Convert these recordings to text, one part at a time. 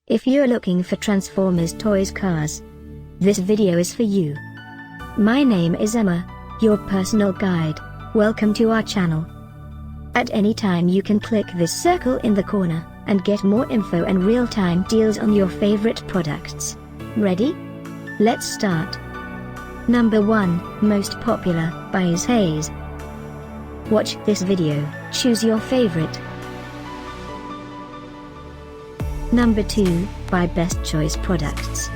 If you're looking for Transformers toys cars, this video is for you. My name is Emma, your personal guide. Welcome to our channel. At any time you can click this circle in the corner, and get more info and real-time deals on your favorite products. Ready? Let's start. Number 1, Most Popular, by XHAIZ. Watch this video, choose your favorite. Number 2, by Best Choice Products.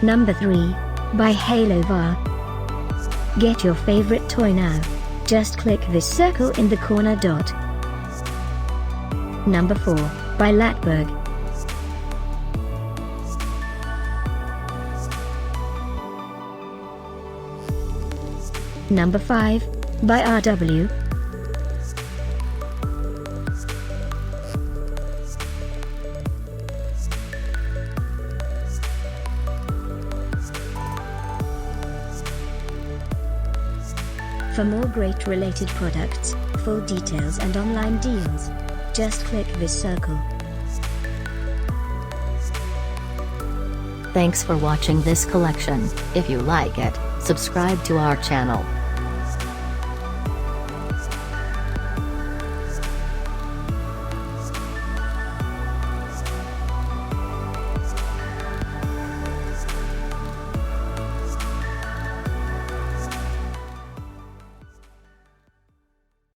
Number 3, by HaloVa. Get your favorite toy now. Just click this circle in the corner dot. Number 4, by Latburg. Number 5, by RW. For more great related products, full details and online deals, just click this circle. Thanks for watching this collection. If you like it, subscribe to our channel.